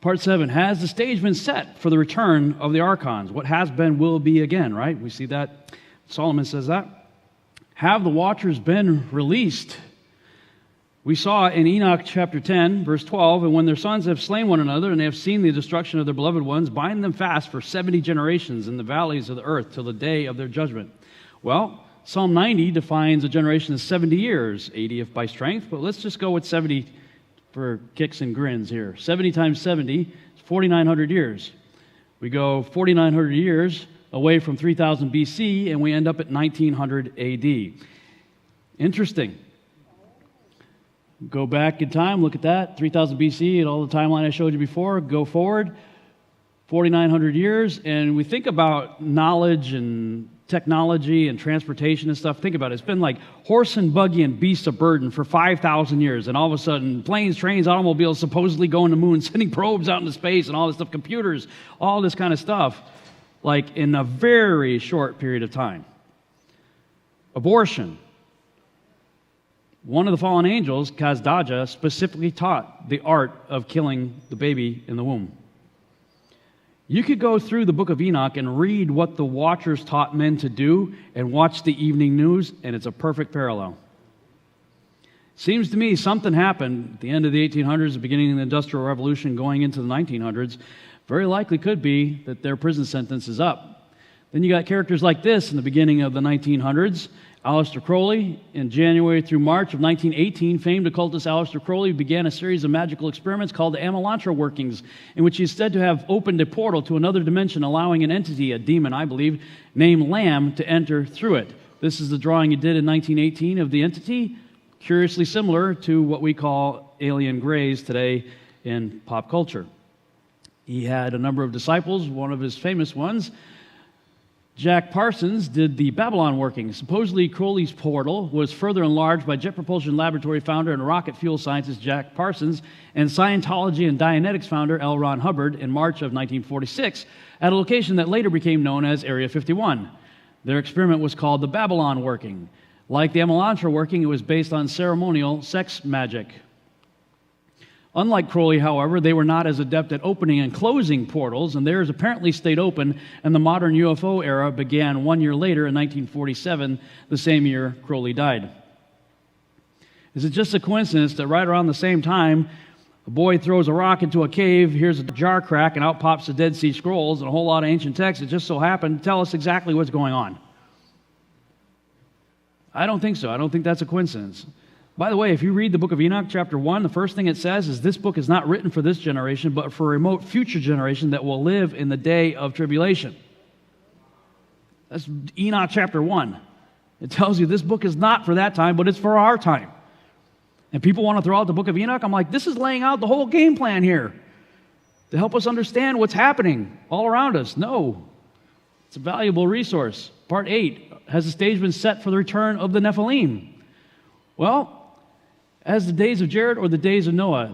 Part 7, has the stage been set for the return of the Archons? What has been will be again, right? We see that. Solomon says that. Have the watchers been released? We saw in Enoch chapter 10, verse 12, and when their sons have slain one another, and they have seen the destruction of their beloved ones, bind them fast for 70 generations in the valleys of the earth till the day of their judgment. Well, Psalm 90 defines a generation as 70 years, 80 if by strength, but let's just go with 70 for kicks and grins here. 70 times 70 is 4,900 years. We go 4,900 years away from 3000 BC, and we end up at 1900 AD. Interesting. Go back in time, look at that, 3000 BC, and all the timeline I showed you before. Go forward, 4,900 years, and we think about knowledge and technology and transportation and stuff. Think about it. It's been like horse and buggy and beast of burden for 5,000 years, and all of a sudden, planes, trains, automobiles supposedly going to the moon, sending probes out into space and all this stuff, computers, all this kind of stuff, like in a very short period of time. Abortion. One of the fallen angels, Kazdaja, specifically taught the art of killing the baby in the womb. You could go through the book of Enoch and read what the watchers taught men to do and watch the evening news, and it's a perfect parallel. Seems to me something happened at the end of the 1800s, the beginning of the Industrial Revolution, going into the 1900s. Very likely could be that their prison sentence is up. Then you got characters like this in the beginning of the 1900s. Aleister Crowley, in January through March of 1918, famed occultist Aleister Crowley began a series of magical experiments called the Amelantra workings, in which he is said to have opened a portal to another dimension, allowing an entity, a demon, I believe, named Lamb, to enter through it. This is the drawing he did in 1918 of the entity, curiously similar to what we call alien grays today in pop culture. He had a number of disciples. One of his famous ones, Jack Parsons, did the Babylon working. Supposedly, Crowley's portal was further enlarged by Jet Propulsion Laboratory founder and rocket fuel scientist Jack Parsons and Scientology and Dianetics founder L. Ron Hubbard in March of 1946 at a location that later became known as Area 51. Their experiment was called the Babylon working. Like the Amelantra working, it was based on ceremonial sex magic. Unlike Crowley, however, they were not as adept at opening and closing portals, and theirs apparently stayed open, and the modern UFO era began 1 year later in 1947, the same year Crowley died. Is it just a coincidence that right around the same time, a boy throws a rock into a cave, here's a jar crack, and out pops the Dead Sea Scrolls and a whole lot of ancient texts that just so happen to tell us exactly what's going on? I don't think so. I don't think that's a coincidence. By the way, if you read the book of Enoch, chapter 1, the first thing it says is this book is not written for this generation, but for a remote future generation that will live in the day of tribulation. That's Enoch chapter 1. It tells you this book is not for that time, but it's for our time. And people want to throw out the book of Enoch. I'm like, this is laying out the whole game plan here to help us understand what's happening all around us. No, it's a valuable resource. Part 8, has the stage been set for the return of the Nephilim? Well, as the days of Jared or the days of Noah,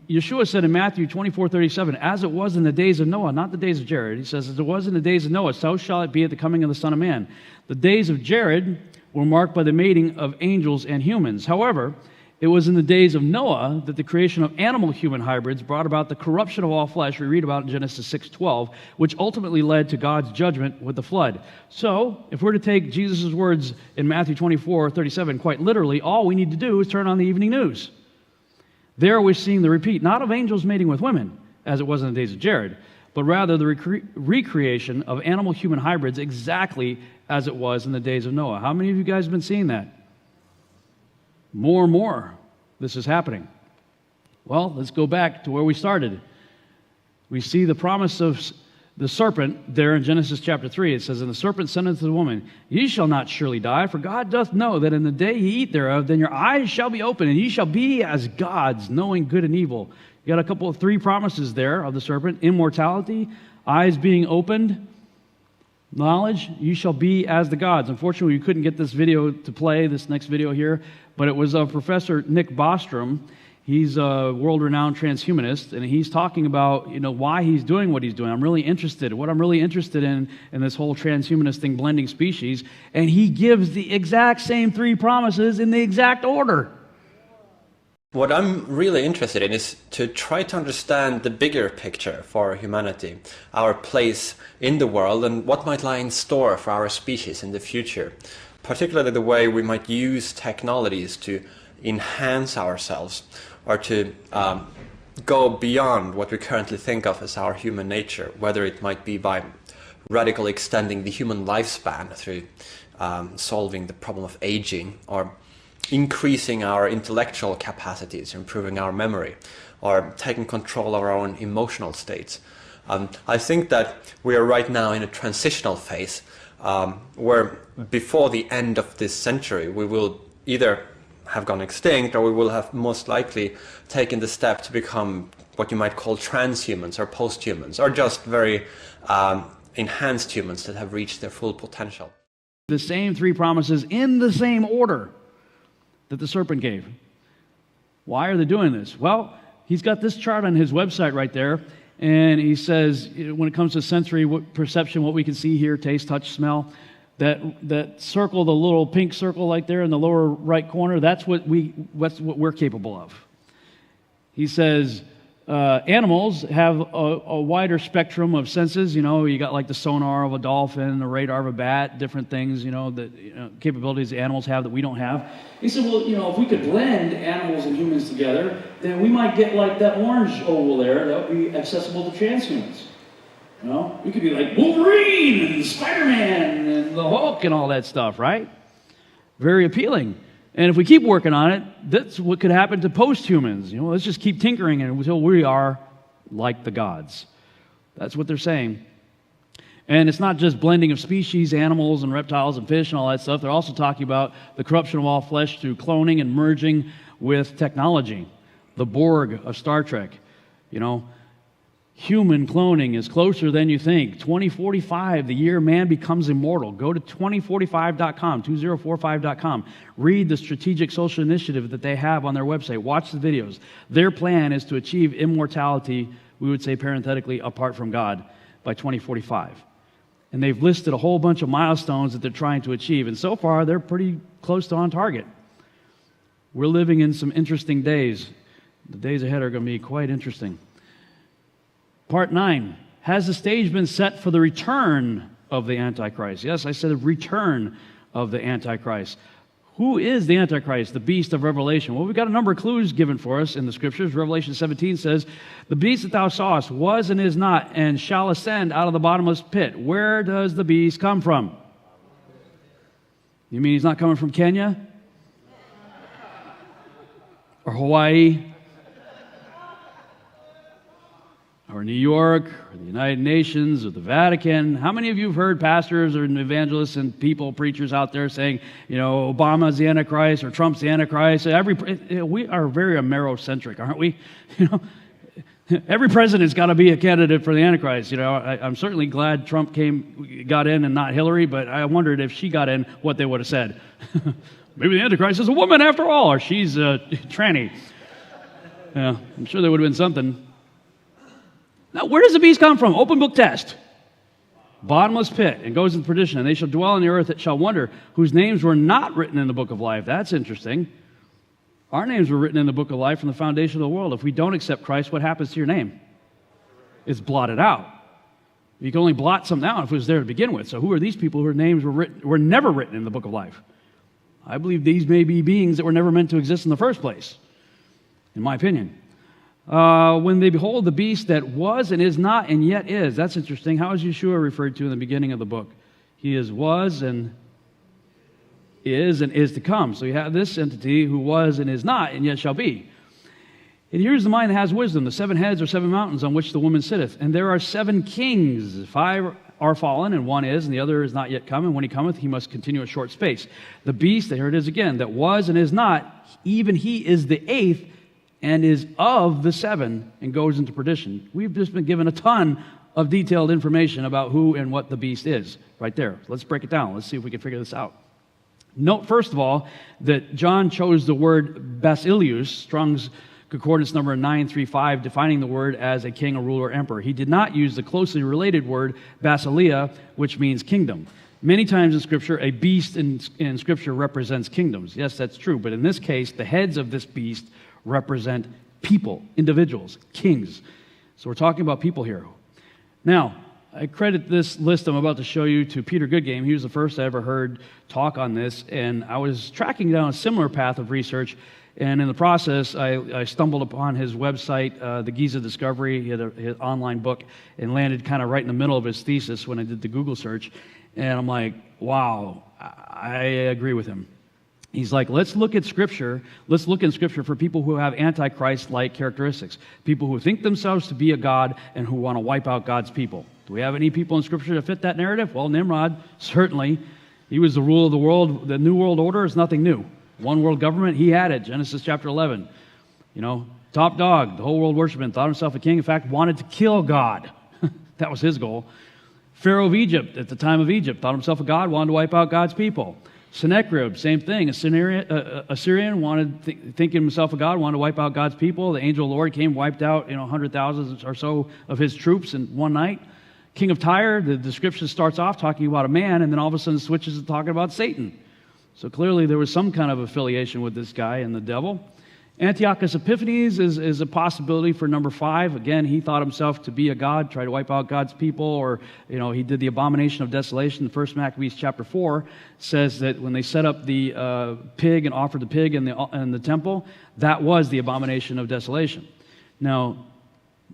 Yeshua said in Matthew 24:37, as it was in the days of Noah, not the days of Jared. He says, as it was in the days of Noah, so shall it be at the coming of the Son of Man. The days of Jared were marked by the mating of angels and humans. However, it was in the days of Noah that the creation of animal-human hybrids brought about the corruption of all flesh we read about in Genesis 6:12, which ultimately led to God's judgment with the flood. So, if we're to take Jesus' words in Matthew 24:37 quite literally, all we need to do is turn on the evening news. There we're seeing the repeat, not of angels mating with women, as it was in the days of Jared, but rather the recreation of animal-human hybrids exactly as it was in the days of Noah. How many of you guys have been seeing that? More and more, this is happening. Well, let's go back to where we started. We see the promise of the serpent there in Genesis chapter 3. It says, and the serpent said unto the woman, ye shall not surely die, for God doth know that in the day ye eat thereof, then your eyes shall be opened, and ye shall be as gods, knowing good and evil. You got three promises there of the serpent: immortality, eyes being opened, knowledge, you shall be as the gods. Unfortunately, we couldn't get this video to play, this next video here, but it was Professor Nick Bostrom. He's a world-renowned transhumanist, and he's talking about, why he's doing what he's doing. What I'm really interested in this whole transhumanist thing, blending species, and he gives the exact same three promises in the exact order. What I'm really interested in is to try to understand the bigger picture for humanity, our place in the world, and what might lie in store for our species in the future, particularly the way we might use technologies to enhance ourselves or to go beyond what we currently think of as our human nature, whether it might be by radically extending the human lifespan through solving the problem of aging, or increasing our intellectual capacities, improving our memory, or taking control of our own emotional states. I think that we are right now in a transitional phase where before the end of this century we will either have gone extinct, or we will have most likely taken the step to become what you might call transhumans or posthumans, or just very enhanced humans that have reached their full potential. The same three promises in the same order that the serpent gave. Why are they doing this? Well, he's got this chart on his website right there, and he says, when it comes to sensory perception, what we can see, hear, taste, touch, smell, that circle, the little pink circle right there in the lower right corner, that's what we're capable of. He says animals have a wider spectrum of senses. You know, you got like the sonar of a dolphin, the radar of a bat, different things, capabilities animals have that we don't have. He said, well, if we could blend animals and humans together, then we might get like that orange oval there that would be accessible to transhumans. We could be like Wolverine and Spider-Man and the Hulk and all that stuff, right? Very appealing. And if we keep working on it, that's what could happen to posthumans. Let's just keep tinkering until we are like the gods. That's what they're saying. And it's not just blending of species, animals and reptiles and fish and all that stuff. They're also talking about the corruption of all flesh through cloning and merging with technology. The Borg of Star Trek, Human cloning is closer than you think. 2045, the year man becomes immortal. Go to 2045.com, 2045.com. Read the strategic social initiative that they have on their website. Watch the videos. Their plan is to achieve immortality, we would say parenthetically, apart from God, by 2045. And they've listed a whole bunch of milestones that they're trying to achieve. And so far, they're pretty close to on target. We're living in some interesting days. The days ahead are going to be quite interesting. Part 9, has the stage been set for the return of the Antichrist? Yes, I said the return of the Antichrist. Who is the Antichrist, the beast of Revelation? Well, we've got a number of clues given for us in the Scriptures. Revelation 17 says, the beast that thou sawest was and is not, and shall ascend out of the bottomless pit. Where does the beast come from? You mean he's not coming from Kenya? Or Hawaii? Or New York, or the United Nations, or the Vatican? How many of you have heard pastors or evangelists and people, preachers out there saying, Obama's the Antichrist or Trump's the Antichrist? We are very Amerocentric, aren't we? Every president's got to be a candidate for the Antichrist. I'm certainly glad Trump got in and not Hillary, but I wondered if she got in, what they would have said. Maybe the Antichrist is a woman after all, or she's a tranny. Yeah, I'm sure there would have been something. Now, where does the beast come from? Open book test. Bottomless pit, and goes into perdition, and they shall dwell on the earth that shall wonder, whose names were not written in the book of life. That's interesting. Our names were written in the book of life from the foundation of the world. If we don't accept Christ, what happens to your name? It's blotted out. You can only blot something out if it was there to begin with. So who are these people whose names were never written in the book of life? I believe these may be beings that were never meant to exist in the first place, in my opinion. When they behold the beast that was and is not and yet is. That's interesting. How is Yeshua referred to in the beginning of the book? He was and is to come. So you have this entity who was and is not and yet shall be. And here's the mind that has wisdom. The 7 heads are 7 mountains on which the woman sitteth. And there are 7 kings. 5 are fallen, and 1 is, and the other is not yet come. And when he cometh, he must continue a short space. The beast, here it is again, that was and is not, even he is the 8th, and is of the 7, and goes into perdition. We've just been given a ton of detailed information about who and what the beast is right there. Let's break it down. Let's see if we can figure this out. Note, first of all, that John chose the word basileus, Strong's Concordance number 935, defining the word as a king, a ruler, emperor. He did not use the closely related word basileia, which means kingdom. Many times in Scripture, a beast in Scripture represents kingdoms. Yes, that's true. But in this case, the heads of this beast represent people, individuals, kings. So we're talking about people here. Now, I credit this list I'm about to show you to Peter Goodgame. He was the first I ever heard talk on this, and I was tracking down a similar path of research, and in the process, I stumbled upon his website, The Giza Discovery. He had his online book, and landed kind of right in the middle of his thesis when I did the Google search, and I'm like, wow, I agree with him. He's like, let's look at Scripture. Let's look in Scripture for people who have Antichrist-like characteristics, people who think themselves to be a god and who want to wipe out God's people. Do we have any people in Scripture that fit that narrative? Well, Nimrod, certainly. He was the rule of the world. The New World Order is nothing new. One world government, he had it. Genesis chapter 11. You know, top dog, the whole world worshipman, thought himself a king. In fact, wanted to kill God. That was his goal. Pharaoh of Egypt, at the time of Egypt, thought himself a god, wanted to wipe out God's people. Sennacherib, same thing. Assyrian thinking himself a god, wanted to wipe out God's people. The angel of the Lord came, wiped out 100,000 or so of his troops in one night. King of Tyre, the description starts off talking about a man, and then all of a sudden switches to talking about Satan. So clearly there was some kind of affiliation with this guy and the devil. Antiochus Epiphanes is a possibility for number 5. Again, he thought himself to be a god, tried to wipe out God's people, or he did the abomination of desolation. The first Maccabees chapter 4 says that when they set up the pig and offered the pig in the temple, that was the abomination of desolation. Now,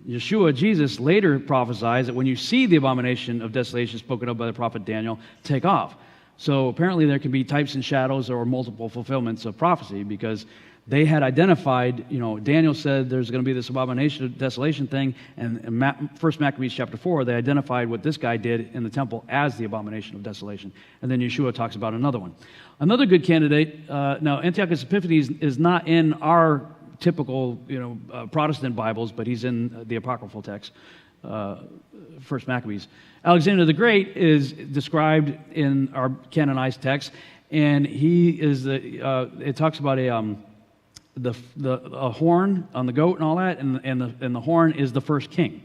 Yeshua, Jesus, later prophesies that when you see the abomination of desolation spoken of by the prophet Daniel, take off. So apparently there can be types and shadows or multiple fulfillments of prophecy, because they had identified, Daniel said there's going to be this abomination of desolation thing, and in 1 Maccabees chapter 4, they identified what this guy did in the temple as the abomination of desolation. And then Yeshua talks about another one. Another good candidate, now Antiochus Epiphanes is not in our typical, Protestant Bibles, but he's in the apocryphal text, 1 Maccabees. Alexander the Great is described in our canonized text, and he is it talks about a horn on the goat and all that, and the horn is the first king.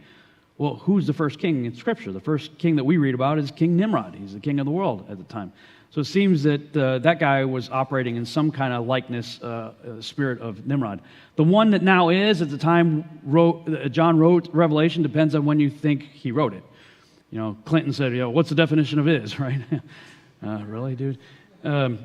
Well, who's the first king in Scripture? The first king that we read about is King Nimrod. He's the king of the world at the time. So it seems that that guy was operating in some kind of likeness, spirit of Nimrod. The one that now is, at the time John wrote Revelation, depends on when you think he wrote it. Clinton said, what's the definition of is, right? Really, dude? I've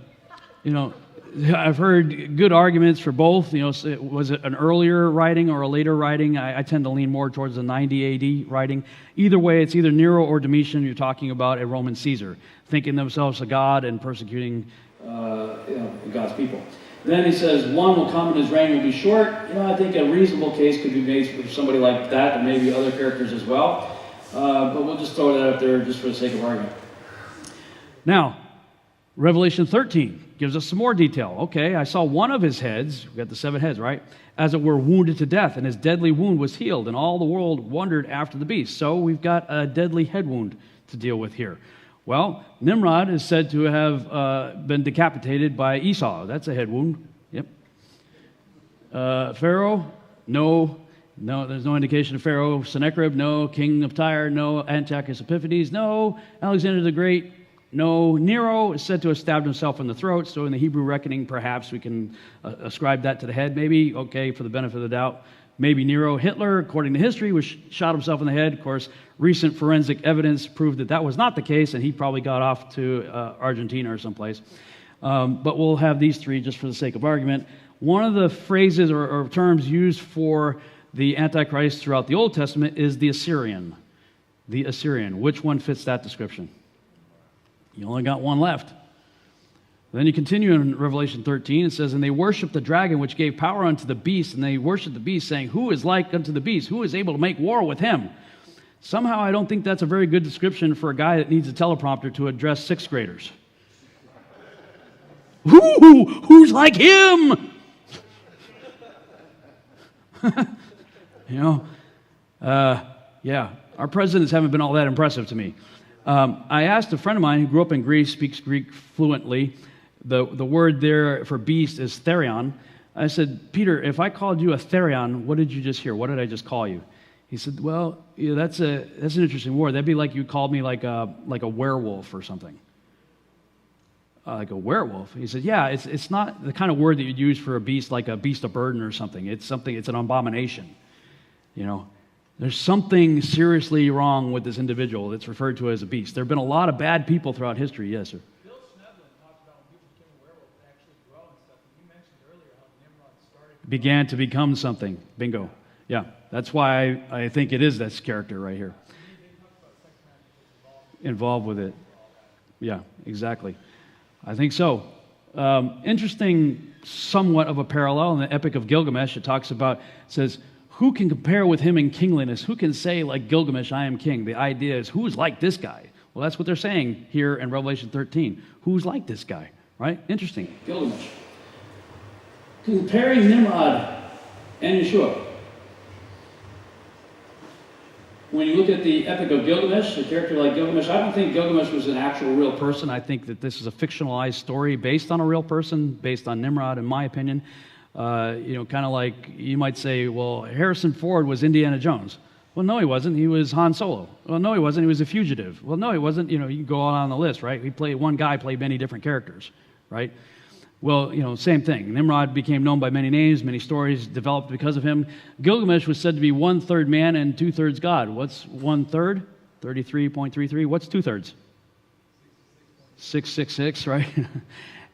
heard good arguments for both. Was it an earlier writing or a later writing? I tend to lean more towards the 90 AD writing. Either way, it's either Nero or Domitian. You're talking about a Roman Caesar, thinking themselves a god and persecuting God's people. Then he says, one will come and his reign will be short. I think a reasonable case could be made for somebody like that, and maybe other characters as well. But we'll just throw that up there just for the sake of argument. Now, Revelation 13 gives us some more detail. Okay, I saw one of his heads, we got the 7 heads, right? As it were, wounded to death, and his deadly wound was healed, and all the world wondered after the beast. So we've got a deadly head wound to deal with here. Well, Nimrod is said to have been decapitated by Esau. That's a head wound. Yep. Pharaoh? No, there's no indication of Pharaoh. Sennacherib? No. King of Tyre? No. Antiochus Epiphanes? No. Alexander the Great? No. Nero is said to have stabbed himself in the throat, so in the Hebrew reckoning, perhaps we can ascribe that to the head, maybe. Okay, for the benefit of the doubt. Maybe Nero. Hitler, according to history, was shot himself in the head. Of course, recent forensic evidence proved that that was not the case, and he probably got off to Argentina or someplace. But we'll have these 3 just for the sake of argument. One of the phrases or terms used for the Antichrist throughout the Old Testament is the Assyrian. The Assyrian. Which one fits that description? You only got one left. Then you continue in Revelation 13. It says, and they worshiped the dragon which gave power unto the beast, and they worshiped the beast, saying, who is like unto the beast? Who is able to make war with him? Somehow I don't think that's a very good description for a guy that needs a teleprompter to address 6th graders. Who's like him? Yeah, our presidents haven't been all that impressive to me. I asked a friend of mine who grew up in Greece, speaks Greek fluently. The word there for beast is therion. I said, Peter, if I called you a therion, what did you just hear? What did I just call you? He said, well, that's an interesting word. That'd be like you called me like a werewolf or something. like a werewolf. He said, yeah, it's not the kind of word that you'd use for a beast like a beast of burden or something. It's an abomination. You know, there's something seriously wrong with this individual that's referred to as a beast. There have been a lot of bad people throughout history. Yes, sir. Began to become something. Bingo. Yeah, that's why I think it is this character right here. Involved with it. Yeah, exactly. I think so. Interesting, somewhat of a parallel in the Epic of Gilgamesh. It talks about, it says, who can compare with him in kingliness? Who can say, like Gilgamesh, I am king? The idea is, who is like this guy? Well, that's what they're saying here in Revelation 13. Who's like this guy, right? Interesting. Gilgamesh. Comparing Nimrod and Yeshua. When you look at the Epic of Gilgamesh, a character like Gilgamesh, I don't think Gilgamesh was an actual real person. I think that this is a fictionalized story based on a real person, based on Nimrod, in my opinion. Kind of like you might say, well, Harrison Ford was Indiana Jones. Well, no, he wasn't. He was Han Solo. Well, no, he wasn't. He was a fugitive. Well, no, he wasn't. You can go on the list, right? One guy played many different characters, right? Well, same thing. Nimrod became known by many names, many stories developed because of him. Gilgamesh was said to be 1/3 man and 2/3 God. What's 1/3? 33.33. What's 2/3? 666, right?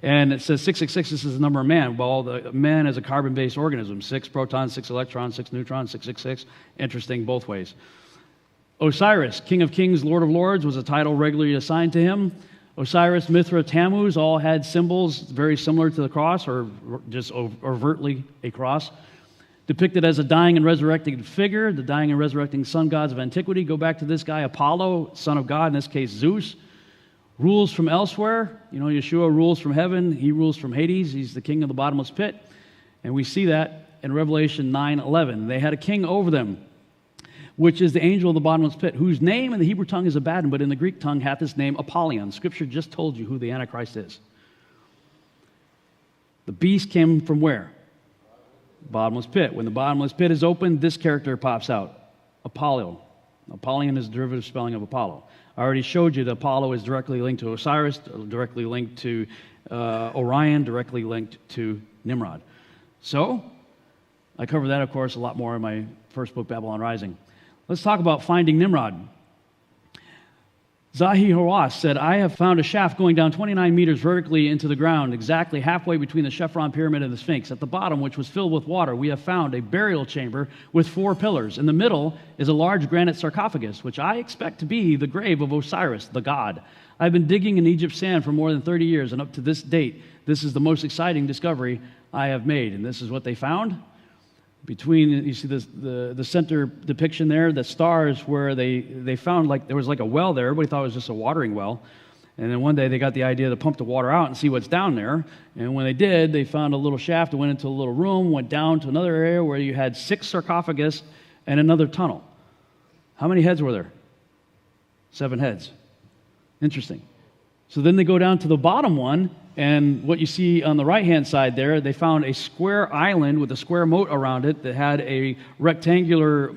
And it says 666, this is the number of man. Well, the man is a carbon-based organism. 6 protons, 6 electrons, 6 neutrons, 666. Interesting both ways. Osiris, King of Kings, Lord of Lords, was a title regularly assigned to him. Osiris, Mithra, Tammuz all had symbols very similar to the cross, or just overtly a cross. Depicted as a dying and resurrecting figure, the dying and resurrecting sun gods of antiquity. Go back to this guy, Apollo, son of God, in this case Zeus. Rules from elsewhere. Yeshua rules from heaven. He rules from Hades. He's the king of the bottomless pit. And we see that in Revelation 9:11. They had a king over them, which is the angel of the bottomless pit, whose name in the Hebrew tongue is Abaddon, but in the Greek tongue hath this name Apollyon. Scripture just told you who the Antichrist is. The beast came from where? Bottomless pit. When the bottomless pit is opened, this character pops out. Apollo. Apollyon is the derivative spelling of Apollo. I already showed you that Apollo is directly linked to Osiris, directly linked to Orion, directly linked to Nimrod. So, I cover that, of course, a lot more in my first book, Babylon Rising. Let's talk about finding Nimrod. Zahi Hawass said, I have found a shaft going down 29 meters vertically into the ground, exactly halfway between the Chevron pyramid and the Sphinx. At the bottom, which was filled with water, we have found a burial chamber with 4 pillars. In the middle is a large granite sarcophagus, which I expect to be the grave of Osiris, the god. I've been digging in Egypt's sand for more than 30 years, and up to this date, this is the most exciting discovery I have made. And this is what they found. Between, you see the center depiction there, the stars where they found there was a well there. Everybody thought it was just a watering well. And then one day they got the idea to pump the water out and see what's down there. And when they did, they found a little shaft that went into a little room, went down to another area where you had 6 sarcophagus and another tunnel. How many heads were there? 7 heads. Interesting. So then they go down to the bottom one, and what you see on the right-hand side there, they found a square island with a square moat around it that had a rectangular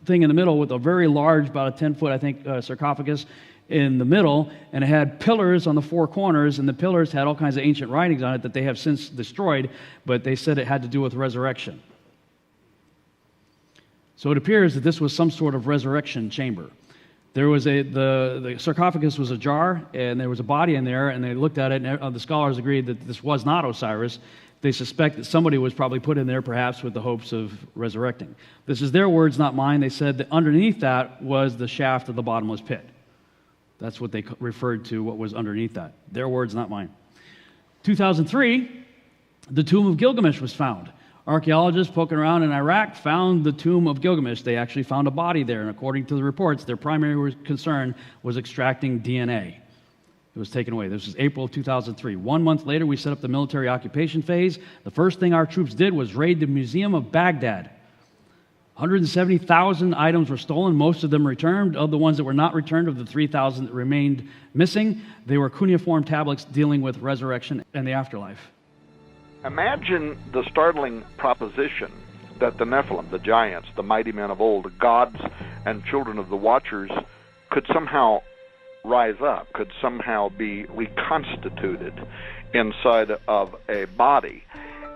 thing in the middle with a very large, about a 10-foot, I think, sarcophagus in the middle, and it had pillars on the 4 corners, and the pillars had all kinds of ancient writings on it that they have since destroyed, but they said it had to do with resurrection. So it appears that this was some sort of resurrection chamber. There was the sarcophagus was ajar, and there was a body in there, and they looked at it, and the scholars agreed that this was not Osiris. They suspect that somebody was probably put in there, perhaps with the hopes of resurrecting. This is their words, not mine. They said that underneath that was the shaft of the bottomless pit. That's what they referred to, what was underneath that. Their words, not mine. 2003, the tomb of Gilgamesh was found. Archaeologists poking around in Iraq found the tomb of Gilgamesh. They actually found a body there, and according to the reports, their primary concern was extracting DNA. It was taken away. This was April of 2003. 1 month later, we set up the military occupation phase. The first thing our troops did was raid the Museum of Baghdad. 170,000 items were stolen, most of them returned. Of the ones that were not returned, of the 3,000 that remained missing, they were cuneiform tablets dealing with resurrection and the afterlife. Imagine the startling proposition that the Nephilim, the giants, the mighty men of old, the gods and children of the Watchers, could somehow rise up, could somehow be reconstituted inside of a body.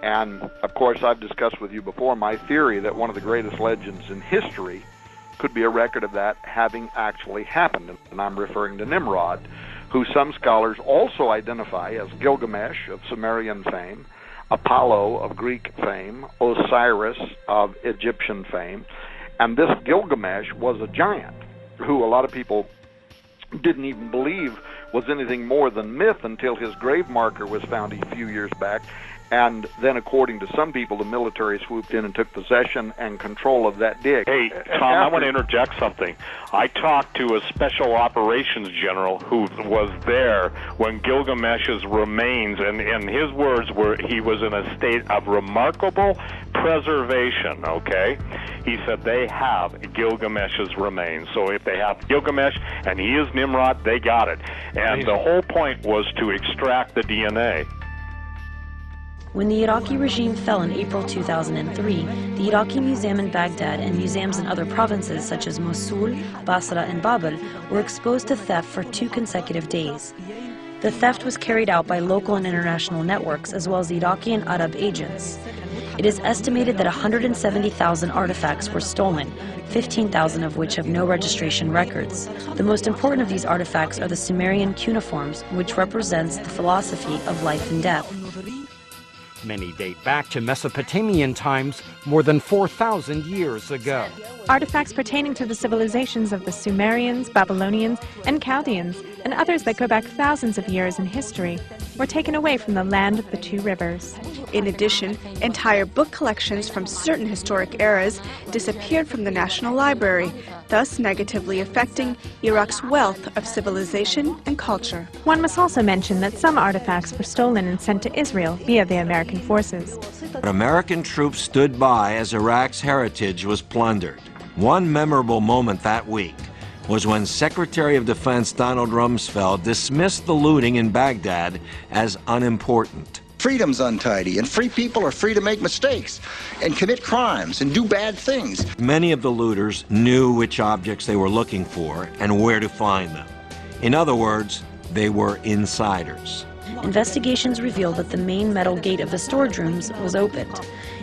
And, of course, I've discussed with you before my theory that one of the greatest legends in history could be a record of that having actually happened. And I'm referring to Nimrod, who some scholars also identify as Gilgamesh of Sumerian fame, Apollo of Greek fame, Osiris of Egyptian fame. And this Gilgamesh was a giant who a lot of people didn't even believe was anything more than myth until his grave marker was found a few years back. And then, according to some people, the military swooped in and took possession and control of that dig. Hey, Tom, I want to interject something. I talked to a special operations general who was there when Gilgamesh's remains, and his words were he was in a state of remarkable preservation, okay? He said they have Gilgamesh's remains. So if they have Gilgamesh and he is Nimrod, they got it. And the whole point was to extract the DNA. When the Iraqi regime fell in April 2003, the Iraqi Museum in Baghdad and museums in other provinces such as Mosul, Basra, and Babel were exposed to theft for 2 consecutive days. The theft was carried out by local and international networks as well as Iraqi and Arab agents. It is estimated that 170,000 artifacts were stolen, 15,000 of which have no registration records. The most important of these artifacts are the Sumerian cuneiforms, which represents the philosophy of life and death. Many date back to Mesopotamian times, more than 4,000 years ago. Artifacts pertaining to the civilizations of the Sumerians, Babylonians, and Chaldeans, and others that go back thousands of years in history, were taken away from the land of the 2 rivers. In addition, entire book collections from certain historic eras disappeared from the National Library, thus negatively affecting Iraq's wealth of civilization and culture. One must also mention that some artifacts were stolen and sent to Israel via the American forces. American troops stood by as Iraq's heritage was plundered. One memorable moment that week was when Secretary of Defense Donald Rumsfeld dismissed the looting in Baghdad as unimportant. Freedom's untidy, and free people are free to make mistakes and commit crimes and do bad things. Many of the looters knew which objects they were looking for and where to find them. In other words, they were insiders. Investigations revealed that the main metal gate of the storage rooms was opened.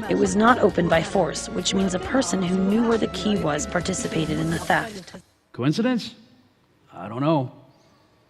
It was not opened by force, which means a person who knew where the key was participated in the theft. Coincidence? I don't know.